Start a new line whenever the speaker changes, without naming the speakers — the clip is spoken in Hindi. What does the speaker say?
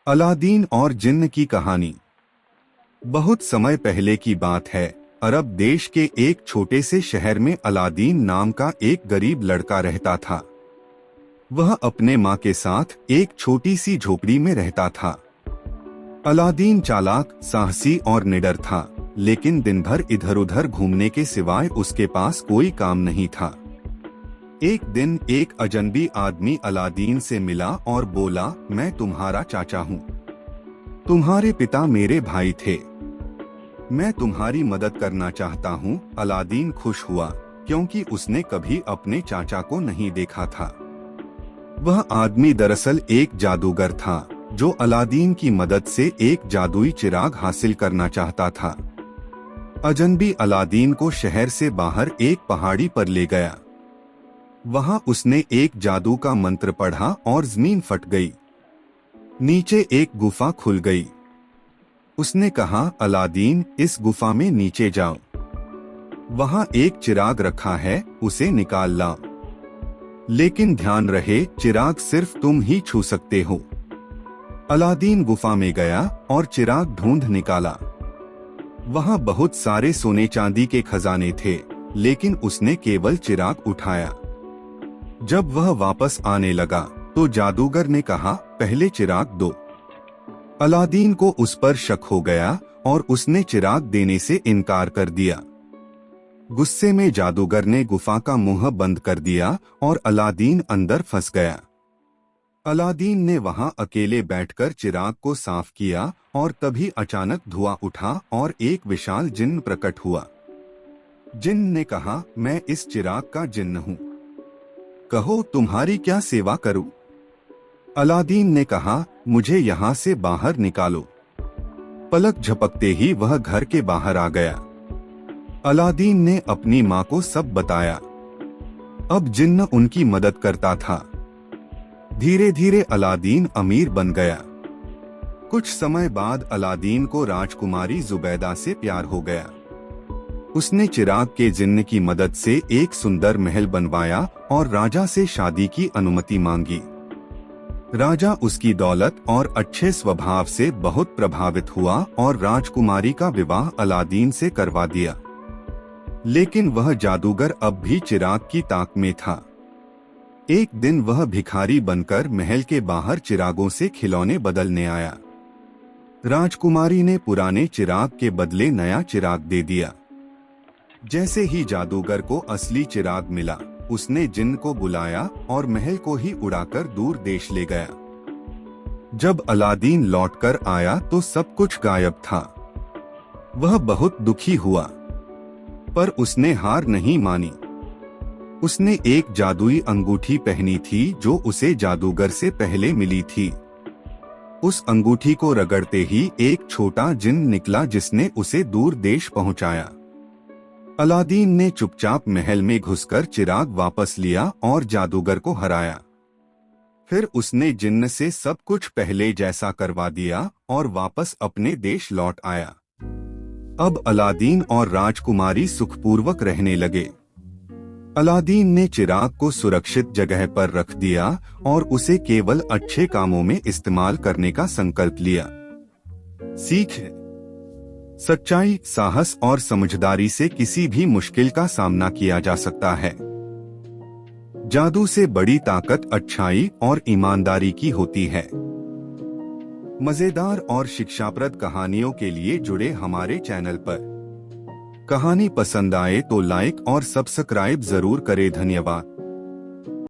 अलादीन और जिन्न की कहानी। बहुत समय पहले की बात है। अरब देश के एक छोटे से शहर में अलादीन नाम का एक गरीब लड़का रहता था। वह अपने माँ के साथ एक छोटी सी झोपड़ी में रहता था। अलादीन चालाक, साहसी और निडर था, लेकिन दिन भर इधर उधर घूमने के सिवाय उसके पास कोई काम नहीं था। एक दिन एक अजनबी आदमी अलादीन से मिला और बोला, मैं तुम्हारा चाचा हूँ। तुम्हारे पिता मेरे भाई थे। मैं तुम्हारी मदद करना चाहता हूँ। अलादीन खुश हुआ, क्योंकि उसने कभी अपने चाचा को नहीं देखा था। वह आदमी दरअसल एक जादूगर था, जो अलादीन की मदद से एक जादुई चिराग हासिल करना चाहता था। अजनबी अलादीन को शहर से बाहर एक पहाड़ी पर ले गया। वहां उसने एक जादू का मंत्र पढ़ा और जमीन फट गई। नीचे एक गुफा खुल गई। उसने कहा, अलादीन, इस गुफा में नीचे जाओ। वहां एक चिराग रखा है, उसे निकाल लाओ। लेकिन ध्यान रहे, चिराग सिर्फ तुम ही छू सकते हो। अलादीन गुफा में गया और चिराग ढूंढ निकाला। वहां बहुत सारे सोने चांदी के खजाने थे, लेकिन उसने केवल चिराग उठाया। जब वह वापस आने लगा तो जादूगर ने कहा, पहले चिराग दो। अलादीन को उस पर शक हो गया और उसने चिराग देने से इनकार कर दिया। गुस्से में जादूगर ने गुफा का मुंह बंद कर दिया और अलादीन अंदर फंस गया। अलादीन ने वहां अकेले बैठकर चिराग को साफ किया और तभी अचानक धुआं उठा और एक विशाल जिन्न प्रकट हुआ। जिन्न ने कहा, मैं इस चिराग का जिन्न हूँ। कहो, तुम्हारी क्या सेवा करूं? अलादीन ने कहा, मुझे यहाँ से बाहर निकालो। पलक झपकते ही वह घर के बाहर आ गया। अलादीन ने अपनी माँ को सब बताया। अब जिन्न उनकी मदद करता था। धीरे धीरे अलादीन अमीर बन गया। कुछ समय बाद अलादीन को राजकुमारी जुबैदा से प्यार हो गया। उसने चिराग के जिन्न की मदद से एक सुंदर महल बनवाया और राजा से शादी की अनुमति मांगी। राजा उसकी दौलत और अच्छे स्वभाव से बहुत प्रभावित हुआ और राजकुमारी का विवाह अलादीन से करवा दिया। लेकिन वह जादूगर अब भी चिराग की ताक में था। एक दिन वह भिखारी बनकर महल के बाहर चिरागों से खिलौने बदलने आया। राजकुमारी ने पुराने चिराग के बदले नया चिराग दे दिया। जैसे ही जादूगर को असली चिराग मिला, उसने जिन्न को बुलाया और महल को ही उड़ाकर दूर देश ले गया। जब अलादीन लौटकर आया तो सब कुछ गायब था। वह बहुत दुखी हुआ, पर उसने हार नहीं मानी। उसने एक जादुई अंगूठी पहनी थी जो उसे जादूगर से पहले मिली थी। उस अंगूठी को रगड़ते ही एक छोटा जिन्न निकला जिसने उसे दूर देश पहुंचाया। अलादीन ने चुपचाप महल में घुसकर चिराग वापस लिया और जादूगर को हराया। फिर उसने जिन्न से सब कुछ पहले जैसा करवा दिया और वापस अपने देश लौट आया। अब अलादीन और राजकुमारी सुखपूर्वक रहने लगे। अलादीन ने चिराग को सुरक्षित जगह पर रख दिया और उसे केवल अच्छे कामों में इस्तेमाल करने का संकल्प लिया। सीख: सच्चाई, साहस और समझदारी से किसी भी मुश्किल का सामना किया जा सकता है। जादू से बड़ी ताकत अच्छाई और ईमानदारी की होती है। मजेदार और शिक्षाप्रद कहानियों के लिए जुड़े हमारे चैनल पर। कहानी पसंद आए तो लाइक और सब्सक्राइब जरूर करें। धन्यवाद।